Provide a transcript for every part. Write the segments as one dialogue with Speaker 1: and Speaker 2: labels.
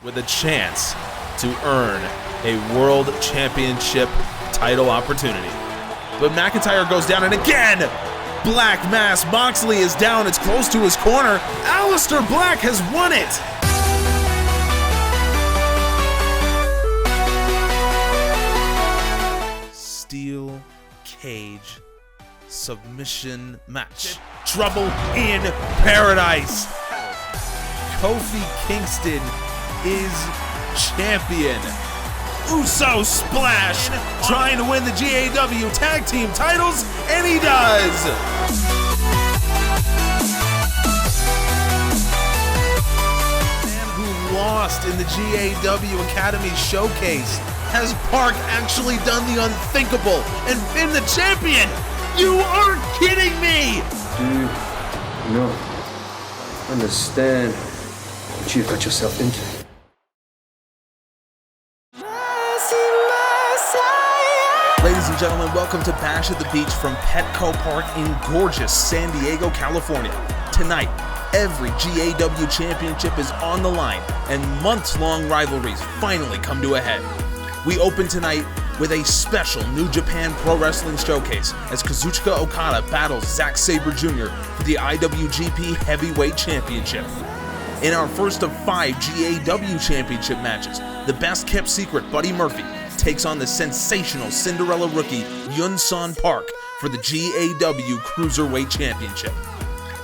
Speaker 1: with a chance to earn a world championship title opportunity. But McIntyre goes down, and again, Black Mass Moxley is down. It's close to his corner. Aleister Black has won it. Steel cage submission match. Trouble in paradise. Kofi Kingston is champion. Uso splash, trying to win the GAW tag team titles, and he does. Man who lost in the GAW Academy Showcase. Has Park actually done the unthinkable and been the champion? You are kidding me!
Speaker 2: Do you not understand what you've got yourself into?
Speaker 1: Ladies and gentlemen, welcome to Bash at the Beach from Petco Park in gorgeous San Diego, California. Tonight, every GAW championship is on the line, and months-long rivalries finally come to a head. We open tonight with a special New Japan Pro Wrestling Showcase as Kazuchika Okada battles Zack Sabre Jr. for the IWGP Heavyweight Championship. In our first of 5 GAW championship matches, the best-kept secret Buddy Murphy takes on the sensational Cinderella rookie Yun-Son Park for the GAW Cruiserweight Championship.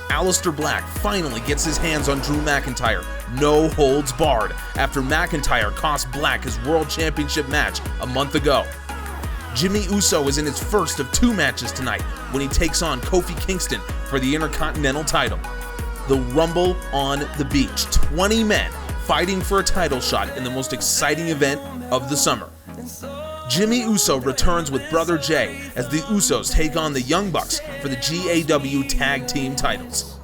Speaker 1: Aleister Black finally gets his hands on Drew McIntyre, no holds barred, after McIntyre cost Black his World Championship match a month ago. Jimmy Uso is in his first of 2 matches tonight when he takes on Kofi Kingston for the Intercontinental title. The Rumble on the Beach, 20 men fighting for a title shot in the most exciting event of the summer. Jimmy Uso returns with Brother Jay as the Usos take on the Young Bucks for the GAW Tag Team titles.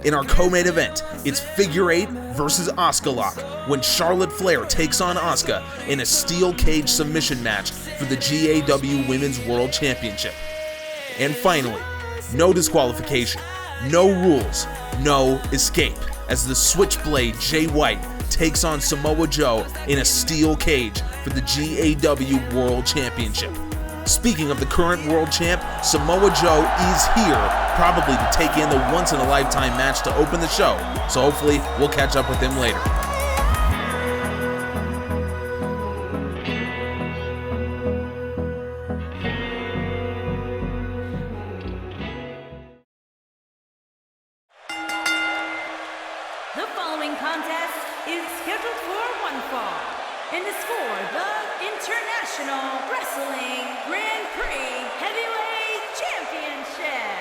Speaker 1: In our co-main event, it's Figure 8 versus Asuka Lock when Charlotte Flair takes on Asuka in a steel cage submission match for the GAW Women's World Championship. And finally, no disqualification, no rules, no escape as the Switchblade Jay White takes on Samoa Joe in a steel cage for the GAW World Championship. Speaking of the current world champ, Samoa Joe is here, probably to take in the once-in-a-lifetime match to open the show, so hopefully we'll catch up with him later.
Speaker 3: The following contest is scheduled for one fall and is for the International Wrestling Grand Prix Heavyweight Championship.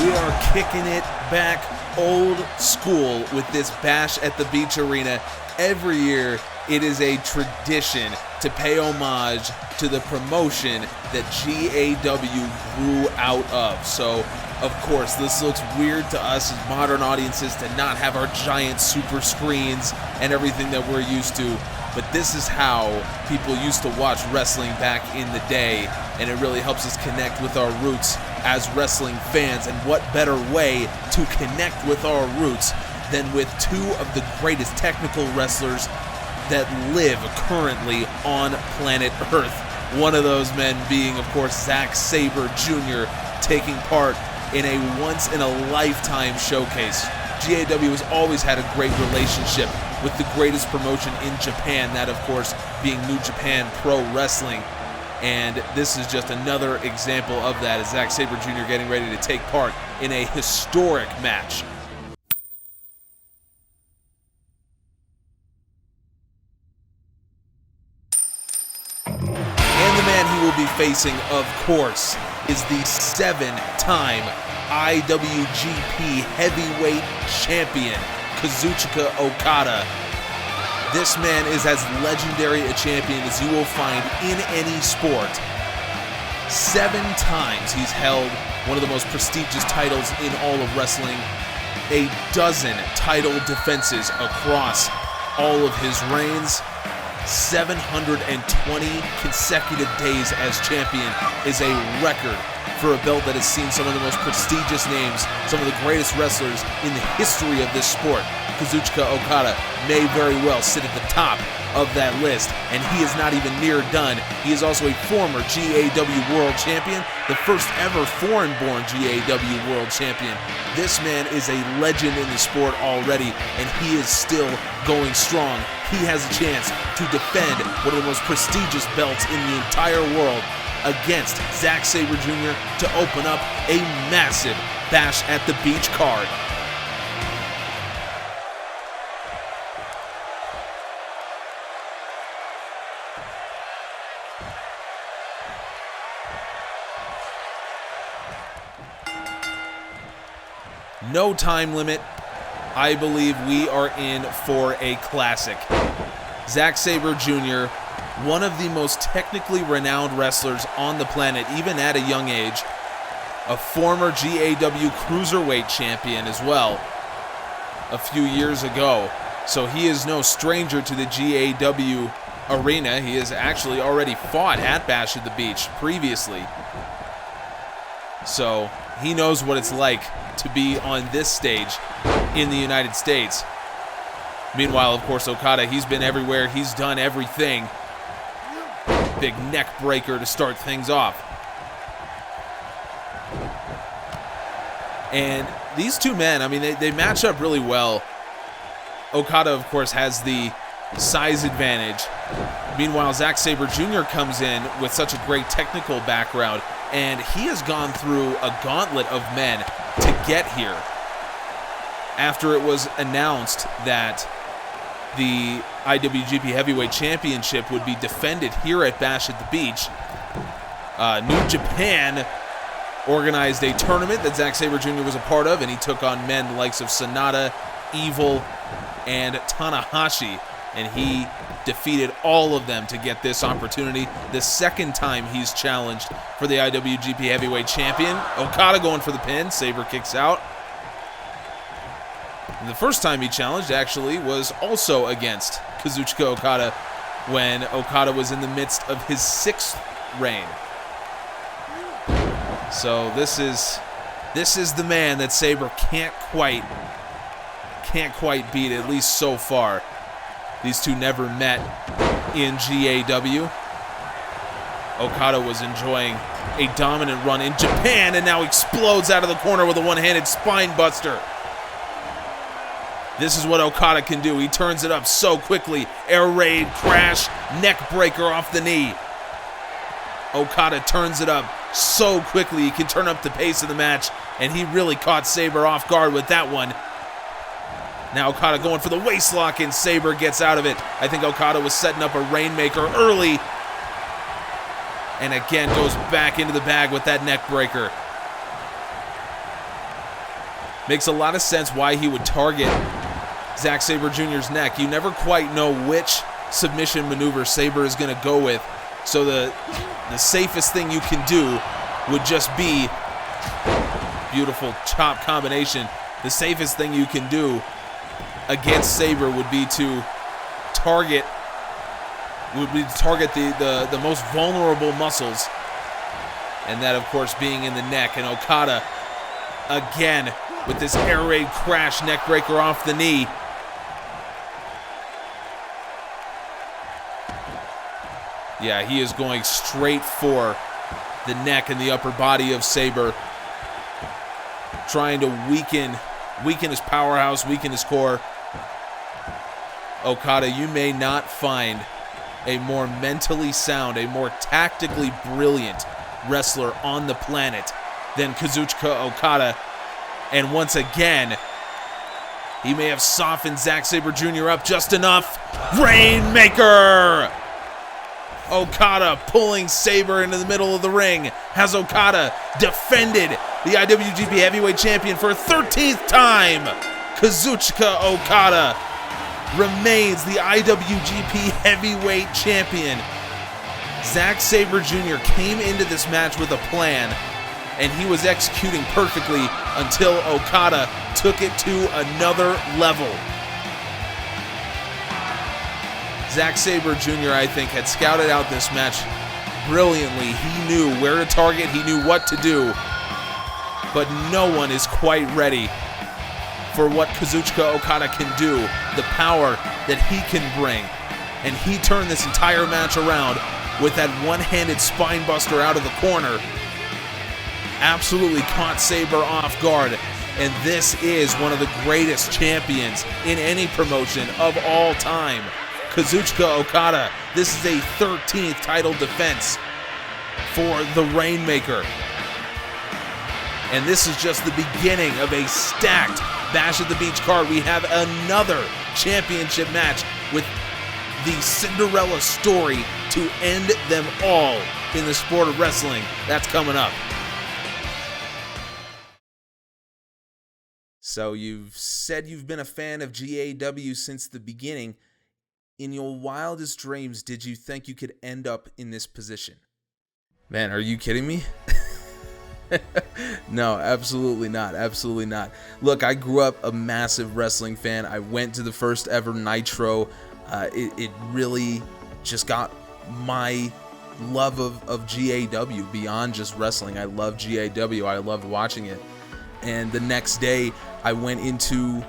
Speaker 1: We are kicking it back old school with this Bash at the Beach arena. Every year, it is a tradition to pay homage to the promotion that GAW grew out of. So, of course, this looks weird to us as modern audiences to not have our giant super screens and everything that we're used to. But this is how people used to watch wrestling back in the day, and it really helps us connect with our roots as wrestling fans. And what better way to connect with our roots than with 2 of the greatest technical wrestlers that live currently on planet Earth. One of those men being, of course, Zack Sabre Jr., taking part in a once-in-a-lifetime showcase. GAW has always had a great relationship with the greatest promotion in Japan, that, of course, being New Japan Pro Wrestling. And this is just another example of that, as Zack Sabre Jr. getting ready to take part in a historic match. And the man he will be facing, of course, is the 7-time IWGP Heavyweight Champion, Kazuchika Okada. This man is as legendary a champion as you will find in any sport. 7 times he's held one of the most prestigious titles in all of wrestling. A dozen title defenses across all of his reigns. 720 consecutive days as champion is a record for a belt that has seen some of the most prestigious names, some of the greatest wrestlers in the history of this sport. Kazuchika Okada may very well sit at the top of that list, and he is not even near done. He is also a former GAW World Champion, the first ever foreign-born GAW World Champion. This man is a legend in the sport already, and he is still going strong. He has a chance to defend one of the most prestigious belts in the entire world against Zack Sabre Jr. to open up a massive Bash at the Beach card. No time limit. I believe we are in for a classic. Zack Sabre Jr., one of the most technically renowned wrestlers on the planet, even at a young age. A former GAW Cruiserweight Champion as well a few years ago. So he is no stranger to the GAW arena. He has actually already fought at Bash at the Beach previously. So he knows what it's like to be on this stage in the United States. Meanwhile, of course, Okada, he's been everywhere. He's done everything. Big neck breaker to start things off. And these two men, I mean, they match up really well. Okada, of course, has the size advantage. Meanwhile, Zack Sabre Jr. comes in with such a great technical background, and he has gone through a gauntlet of men to get here. After it was announced that the IWGP Heavyweight Championship would be defended here at Bash at the Beach, New Japan organized a tournament that Zack Sabre Jr. was a part of, and he took on men the likes of Sonata, Evil, and Tanahashi, and he defeated all of them to get this opportunity. The second time he's challenged for the IWGP Heavyweight Champion. Okada going for the pin. Sabre kicks out. And the first time he challenged actually was also against Kazuchika Okada when Okada was in the midst of his 6th reign. So this is the man that Sabre can't quite beat, at least so far. These two never met in GAW. Okada was enjoying a dominant run in Japan and now explodes out of the corner with a one-handed spine buster. This is what Okada can do. He turns it up so quickly. Air raid, crash, neck breaker off the knee. Okada turns it up so quickly. He can turn up the pace of the match, and he really caught Sabre off guard with that one. Now Okada going for the waist lock, and Sabre gets out of it. I think Okada was setting up a Rainmaker early. And again goes back into the bag with that neck breaker. Makes a lot of sense why he would target Zack Sabre Jr.'s neck. You never quite know which submission maneuver Sabre is going to go with. So the safest thing you can do would just be, beautiful chop combination. The safest thing you can do against Sabre would be to target the most vulnerable muscles, and that of course being in the neck. And Okada again with this air raid crash neck breaker off the knee. Yeah, he is going straight for the neck and the upper body of Sabre, trying to weaken his powerhouse, weaken his core. Okada, you may not find a more mentally sound, a more tactically brilliant wrestler on the planet than Kazuchika Okada. And once again, he may have softened Zack Sabre Jr. up just enough. Rainmaker! Okada pulling Sabre into the middle of the ring. Has Okada defended the IWGP Heavyweight Champion for a 13th time? Kazuchika Okada remains the IWGP Heavyweight Champion. Zack Sabre Jr. came into this match with a plan, and he was executing perfectly until Okada took it to another level. Zack Sabre Jr., I think, had scouted out this match brilliantly. He knew where to target, he knew what to do, but no one is quite ready for what Kazuchika Okada can do, the power that he can bring. And he turned this entire match around with that one-handed spine buster out of the corner. Absolutely caught Sabre off guard. And this is one of the greatest champions in any promotion of all time. Kazuchika Okada. This is a 13th title defense for the Rainmaker. And this is just the beginning of a stacked Bash at the Beach card. We have another championship match with the Cinderella story to end them all in the sport of wrestling. That's coming up. So you've said you've been a fan of GAW since the beginning. In your wildest dreams, did you think you could end up in this position? Man, are you kidding me? No, absolutely not. Absolutely not. Look, I grew up a massive wrestling fan. I went to the first ever Nitro. It really just got my love of GAW beyond just wrestling. I love GAW. I loved watching it. And the next day, I went into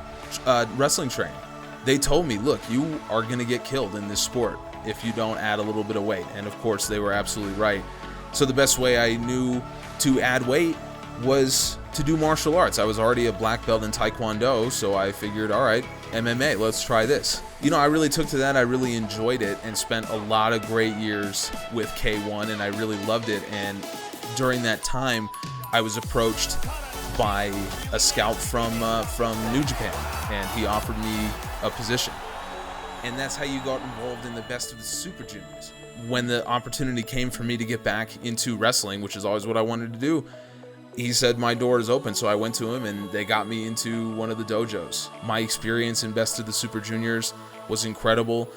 Speaker 1: wrestling training. They told me, look, you are going to get killed in this sport if you don't add a little bit of weight. And of course, they were absolutely right. So the best way I knew to add weight was to do martial arts. I was already a black belt in Taekwondo, so I figured, all right, MMA, let's try this. You know, I really took to that. I really enjoyed it and spent a lot of great years with K1, and I really loved it. And during that time, I was approached by a scout from New Japan, and he offered me a position. And that's how you got involved in the Best of the Super Juniors. When the opportunity came for me to get back into wrestling, which is always what I wanted to do, he said my door is open. So I went to him and they got me into one of the dojos. My experience in Best of the Super Juniors was incredible.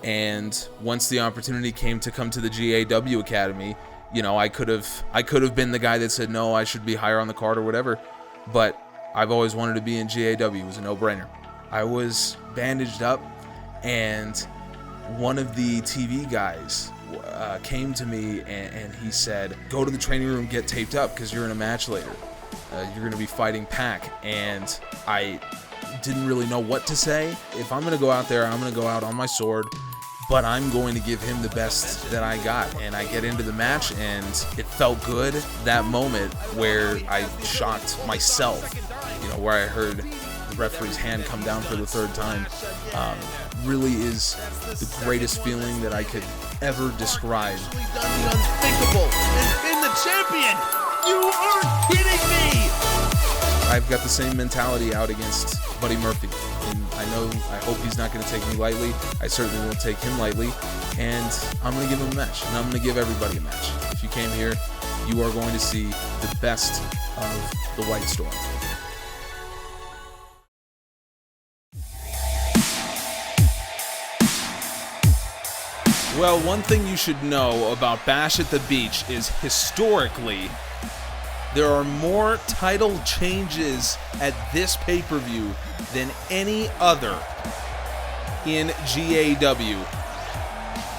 Speaker 1: And once the opportunity came to come to the GAW Academy, you know, I could have been the guy that said, no, I should be higher on the card or whatever. But I've always wanted to be in GAW. It was a no-brainer. I was bandaged up, and one of the TV guys came to me and he said, go to the training room, get taped up, because you're in a match later. You're going to be fighting Pac. And I didn't really know what to say. If I'm going to go out there, I'm going to go out on my sword, but I'm going to give him the best that I got. And I get into the match, and it felt good. That moment where I shocked myself, you know, where I heard the referee's hand come down for the third time, really is the greatest feeling that I could ever describe.
Speaker 4: Done the unthinkable and been the champion. You aren't kidding me.
Speaker 1: I've got the same mentality out against Buddy Murphy, and I hope he's not going to take me lightly. I certainly won't take him lightly, and I'm going to give him a match, and I'm going to give everybody a match. If you came here, you are going to see the best of the White Storm. Well, one thing you should know about Bash at the Beach is historically, there are more title changes at this pay-per-view than any other in GAW.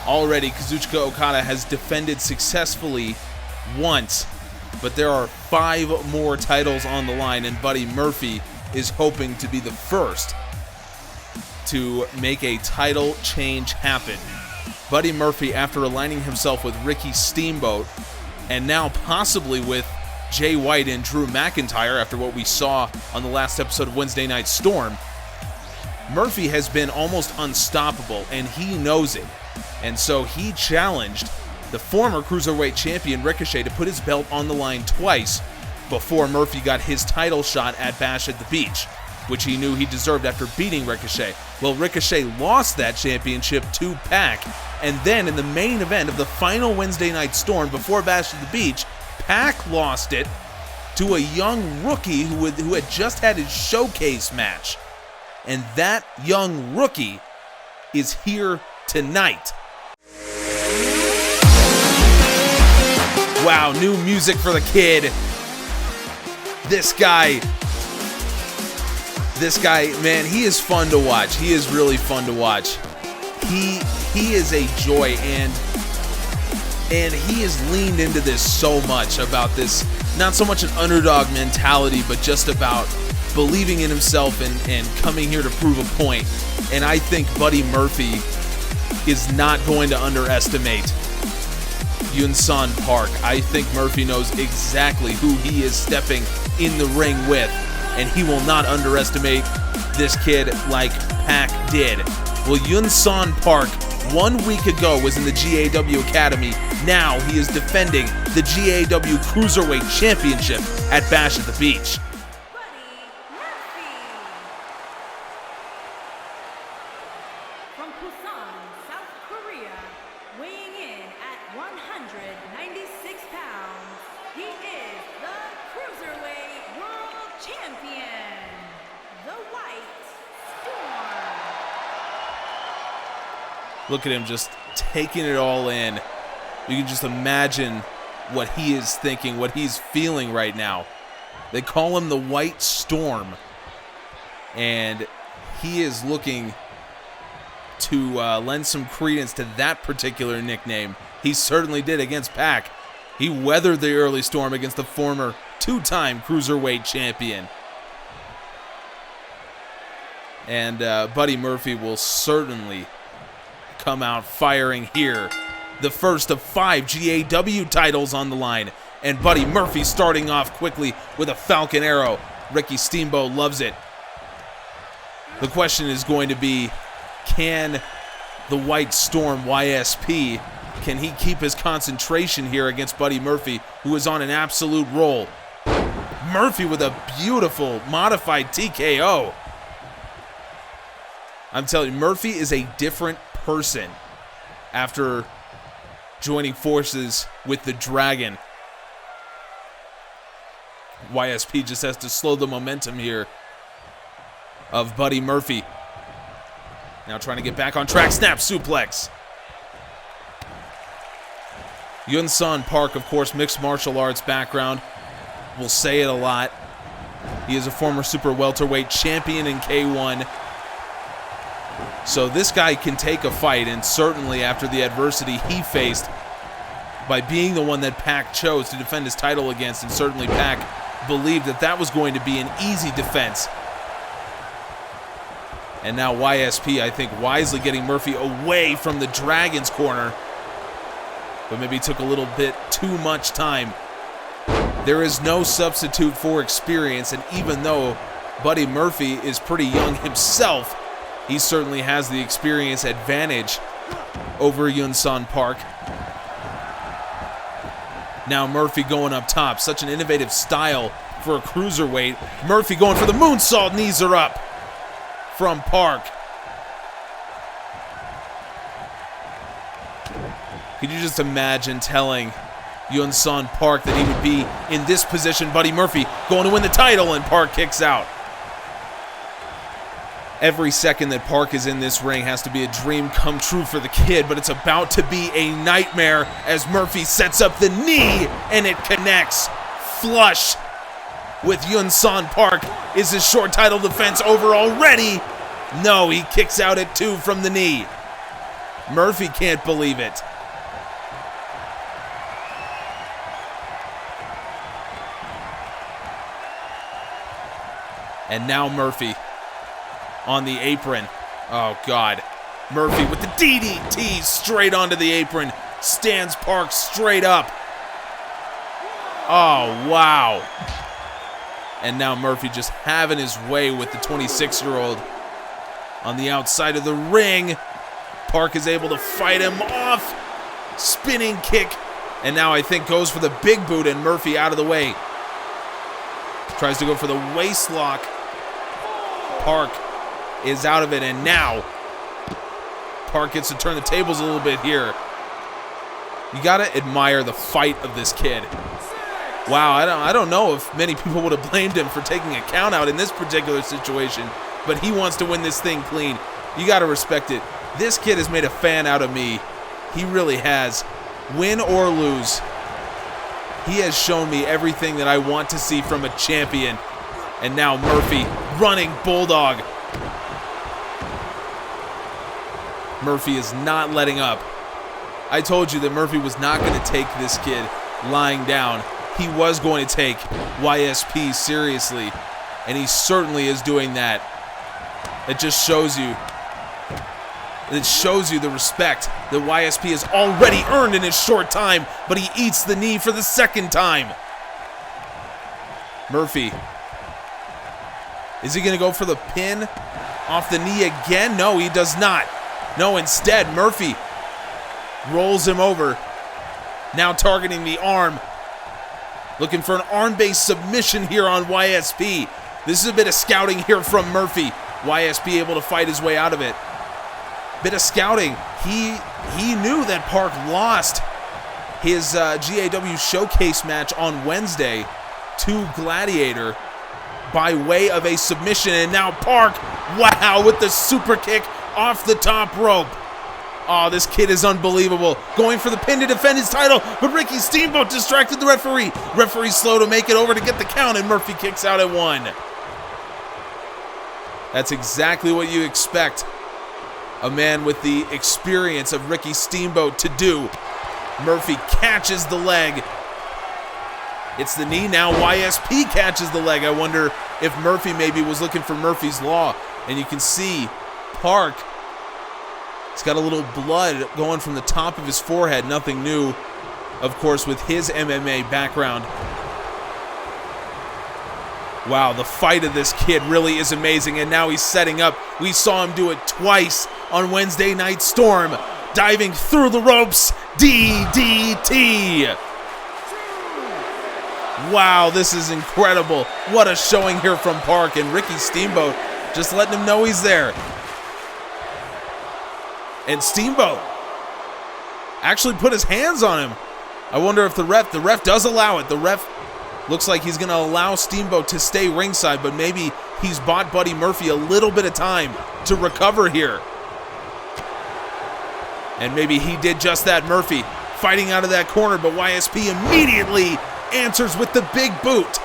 Speaker 1: Already, Kazuchika Okada has defended successfully once, but there are 5 more titles on the line, and Buddy Murphy is hoping to be the first to make a title change happen. Buddy Murphy, after aligning himself with Ricky Steamboat, and now possibly with Jay White and Drew McIntyre after what we saw on the last episode of Wednesday Night Storm, Murphy has been almost unstoppable, and he knows it. And so he challenged the former Cruiserweight champion Ricochet to put his belt on the line twice before Murphy got his title shot at Bash at the Beach, which he knew he deserved after beating Ricochet. Well, Ricochet lost that championship to Pac, and then in the main event of the final Wednesday Night Storm before Bash at the Beach, Pac lost it to a young rookie who had just had his showcase match. And that young rookie is here tonight. Wow, new music for the kid. This guy, man, he is fun to watch. He is really fun to watch. He is a joy, and And he has leaned into this so much about this, not so much an underdog mentality, but just about believing in himself and coming here to prove a point. And I think Buddy Murphy is not going to underestimate Yunsan Park. I think Murphy knows exactly who he is stepping in the ring with, and he will not underestimate this kid like Pac did. Well, Yunsan Park 1 week ago was in the GAW Academy. Now he is defending the GAW Cruiserweight Championship at Bash at the Beach.
Speaker 3: Buddy Murphy. From Busan, South Korea, weighing in at 196 pounds, he is the Cruiserweight World Champion, the White Storm.
Speaker 1: Look at him just taking it all in. You can just imagine what he is thinking, what he's feeling right now. They call him the White Storm, and he is looking to lend some credence to that particular nickname. He certainly did against Pac. He weathered the early storm against the former two-time Cruiserweight champion. And Buddy Murphy will certainly come out firing here. The first of 5 GAW titles on the line. And Buddy Murphy starting off quickly with a Falcon Arrow. Ricky Steamboat loves it. The question is going to be, can the White Storm YSP, can he keep his concentration here against Buddy Murphy, who is on an absolute roll? Murphy with a beautiful modified TKO. I'm telling you, Murphy is a different person after joining forces with the Dragon. YSP just has to slow the momentum here of Buddy Murphy. Now trying to get back on track. Snap suplex. Yunsan Park, of course, mixed martial arts background. We'll say it a lot. He is a former super welterweight champion in K1. So this guy can take a fight, and certainly after the adversity he faced by being the one that Pac chose to defend his title against, and certainly Pac believed that that was going to be an easy defense. And now YSP, I think, wisely getting Murphy away from the Dragon's corner, but maybe took a little bit too much time. There is no substitute for experience, and even though Buddy Murphy is pretty young himself, he certainly has the experience advantage over Yunsan Park. Now Murphy going up top. Such an innovative style for a cruiserweight. Murphy going for the moonsault. Knees are up from Park. Could you just imagine telling Yunsan Park that he would be in this position? Buddy Murphy going to win the title, and Park kicks out. Every second that Park is in this ring has to be a dream come true for the kid, but it's about to be a nightmare as Murphy sets up the knee and it connects flush with Yunsan Park. Is his short title defense over already? No, he kicks out at 2 from the knee. Murphy can't believe it. And now Murphy on the apron. Oh, God. Murphy with the DDT straight onto the apron. Stands Park straight up. Oh, wow. And now Murphy just having his way with the 26-year-old on the outside of the ring. Park is able to fight him off. Spinning kick. And now I think goes for the big boot, and Murphy out of the way. Tries to go for the waist lock. Park is out of it, and now Park gets to turn the tables a little bit here. You gotta admire the fight of this kid. Wow, I don't know if many people would have blamed him for taking a count out in this particular situation, but he wants to win this thing clean. You gotta respect it. This kid has made a fan out of me. He really has. Win or lose, he has shown me everything that I want to see from a champion. And now Murphy running bulldog. Murphy is not letting up. I told you that Murphy was not going to take this kid lying down. He was going to take YSP seriously, and he certainly is doing that. It just shows you. It shows you the respect that YSP has already earned in his short time, but he eats the knee for the second time. Murphy. Is he going to go for the pin off the knee again? No, he does not. No, instead, Murphy rolls him over. Now targeting the arm. Looking for an arm-based submission here on YSP. This is a bit of scouting here from Murphy. YSP able to fight his way out of it. Bit of scouting. He knew that Park lost his GAW showcase match on Wednesday to Gladiator by way of a submission, and now Park, wow, with the super kick off the top rope. Oh, this kid is unbelievable. Going for the pin to defend his title, but Ricky Steamboat distracted the referee. Referee slow to make it over to get the count, and Murphy kicks out at 1. That's exactly what you expect a man with the experience of Ricky Steamboat to do. Murphy catches the leg. It's the knee now. YSP catches the leg. I wonder if Murphy maybe was looking for Murphy's Law. And you can see Park, he's got a little blood going from the top of his forehead. Nothing new, of course, with his MMA background. Wow, the fight of this kid really is amazing, and now he's setting up. We saw him do it twice on Wednesday Night Storm, diving through the ropes, DDT. Wow, this is incredible. What a showing here from Park, and Ricky Steamboat just letting him know he's there. And Steamboat actually put his hands on him. I wonder if the ref does allow it. The ref looks like he's going to allow Steamboat to stay ringside, but maybe he's bought Buddy Murphy a little bit of time to recover here. And maybe he did just that. Murphy fighting out of that corner, but YSP immediately answers with the big boot.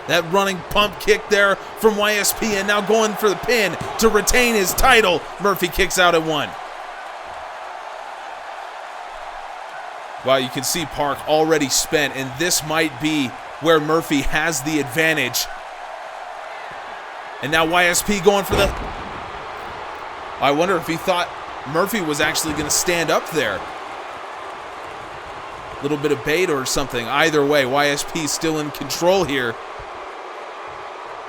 Speaker 1: That running pump kick there from YSP, and now going for the pin to retain his title. Murphy kicks out at 1. Wow, you can see Park already spent, and this might be where Murphy has the advantage. And now YSP going for the... I wonder if he thought Murphy was actually going to stand up there. A little bit of bait or something. Either way, YSP still in control here.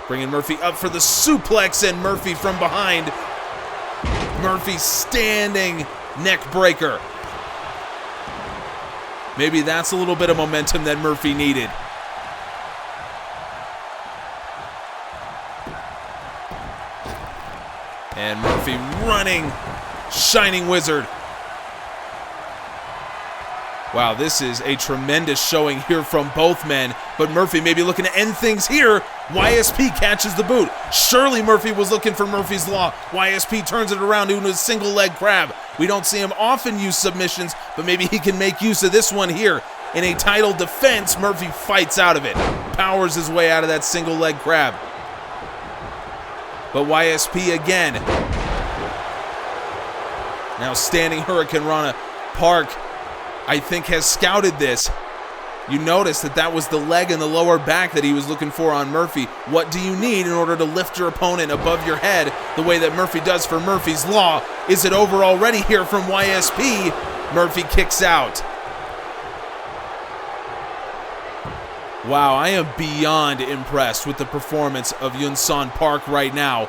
Speaker 1: Bringing Murphy up for the suplex, and Murphy from behind. Murphy standing neck breaker. Maybe that's a little bit of momentum that Murphy needed. And Murphy running, Shining Wizard. Wow, this is a tremendous showing here from both men, but Murphy may be looking to end things here. YSP catches the boot. Surely Murphy was looking for Murphy's Law. YSP turns it around into a single leg crab. We don't see him often use submissions, but maybe he can make use of this one here. In a title defense, Murphy fights out of it. Powers his way out of that single leg crab. But YSP again. Now standing Hurricane Rana. Park, I think, has scouted this. You notice that was the leg and the lower back that he was looking for on Murphy. What do you need in order to lift your opponent above your head the way that Murphy does for Murphy's Law? Is it over already here from YSP? Murphy kicks out. Wow, I am beyond impressed with the performance of Yunsan Park right now.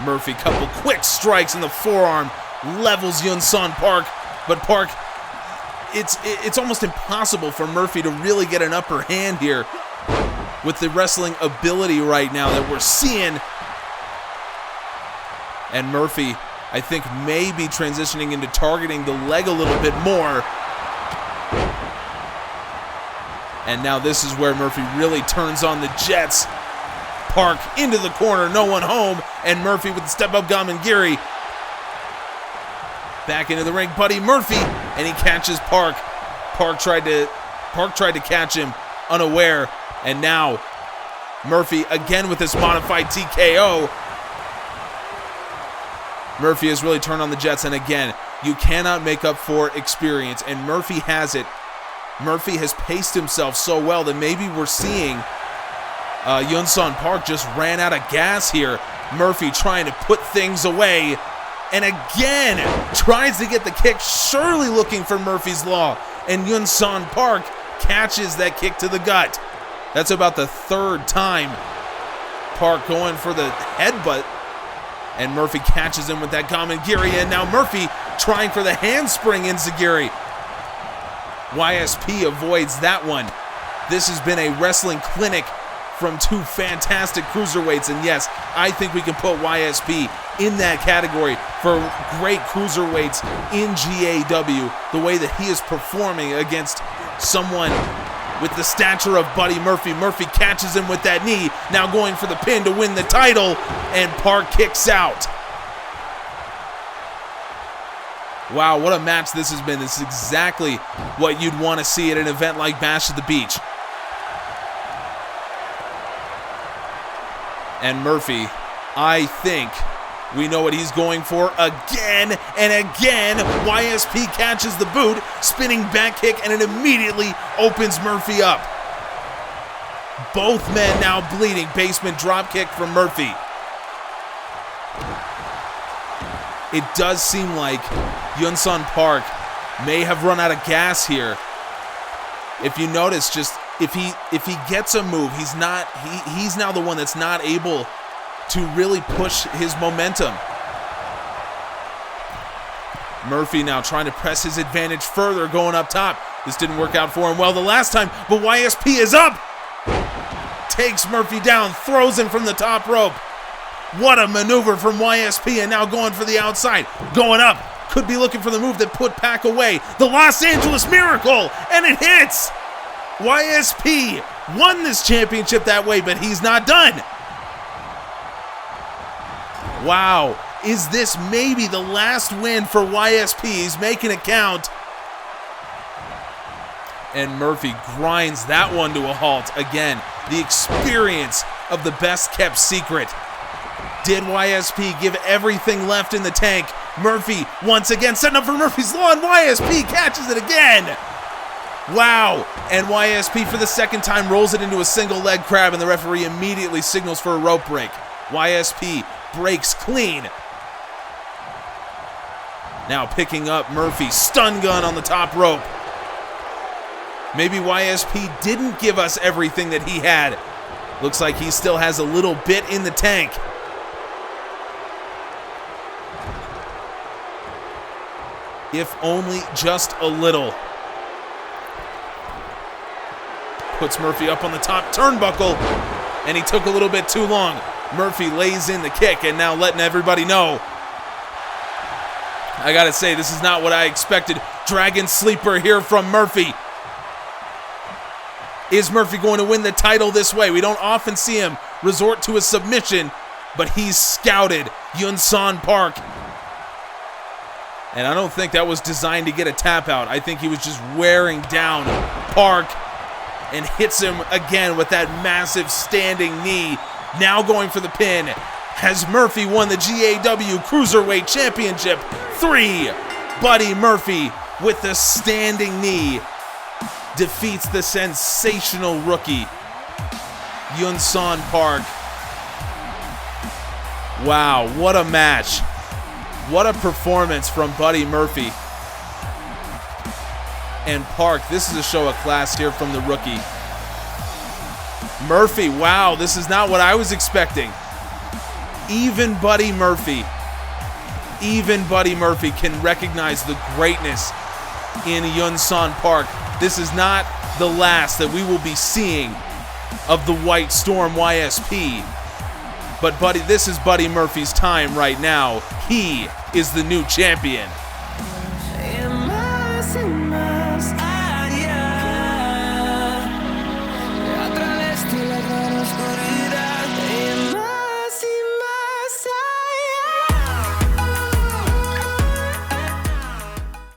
Speaker 1: Murphy, couple quick strikes in the forearm, levels Yunsan Park, but Park, it's almost impossible for Murphy to really get an upper hand here with the wrestling ability right now that we're seeing. And Murphy, I think, may be transitioning into targeting the leg a little bit more. And now this is where Murphy really turns on the jets. Park into the corner, no one home, and Murphy with the step-up Gamangiri. Back into the ring, Buddy Murphy, and he catches Park. Park tried to catch him unaware, and now Murphy again with this modified TKO. Murphy has really turned on the Jets, and again, you cannot make up for experience, and Murphy has it. Murphy has paced himself so well that maybe we're seeing Yunsan Park just ran out of gas here. Murphy trying to put things away, and again tries to get the kick, surely looking for Murphy's Law, and Yunsan Park catches that kick to the gut. That's about the third time Park going for the headbutt, and Murphy catches him with that Gamangiri, and now Murphy trying for the handspring enziguri. YSP avoids that one. This has been a wrestling clinic from two fantastic cruiserweights, and yes, I think we can put YSP in that category for great cruiserweights in GAW, the way that he is performing against someone with the stature of Buddy Murphy. Murphy catches him with that knee, now going for the pin to win the title, and Park kicks out. Wow, what a match this has been. This is exactly what you'd want to see at an event like Bash at the Beach. And Murphy, I think we know what he's going for again and again. YSP catches the boot, spinning back kick, and it immediately opens Murphy up. Both men now bleeding. Basement drop kick from Murphy. It does seem like Yunsan Park may have run out of gas here. If you notice, just if he gets a move, he's now the one that's not able to really push his momentum. Murphy now trying to press his advantage further, going up top. This didn't work out for him well the last time, but YSP is up. Takes Murphy down, throws him from the top rope. What a maneuver from YSP, and now going for the outside. Going up, could be looking for the move that put Pac away. The Los Angeles Miracle, and it hits. YSP won this championship that way, but he's not done. Wow, is this maybe the last win for YSP? He's making it count. And Murphy grinds that one to a halt. Again, the experience of the best kept secret. Did YSP give everything left in the tank? Murphy once again setting up for Murphy's Law, and YSP catches it again. Wow, and YSP for the second time rolls it into a single leg crab, and the referee immediately signals for a rope break. YSP breaks clean. Now picking up Murphy, stun gun on the top rope. Maybe YSP didn't give us everything that he had. Looks like he still has a little bit in the tank. If only just a little. Puts Murphy up on the top turnbuckle, and he took a little bit too long. Murphy lays in the kick, and now letting everybody know. I gotta say, this is not what I expected. Dragon Sleeper here from Murphy. Is Murphy going to win the title this way? We don't often see him resort to a submission, but he's scouted Yunsan Park. And I don't think that was designed to get a tap out. I think he was just wearing down Park, and hits him again with that massive standing knee. Now going for the pin. Has Murphy won the GAW Cruiserweight Championship? 3. Buddy Murphy with the standing knee defeats the sensational rookie, Yunsan Park. Wow, what a match. What a performance from Buddy Murphy. And Park, this is a show of class here from the rookie. Murphy, wow, this is not what I was expecting. Even Buddy Murphy can recognize the greatness in Yunsan Park. This is not the last that we will be seeing of the White Storm YSP. But this is Buddy Murphy's time right now. He is the new champion.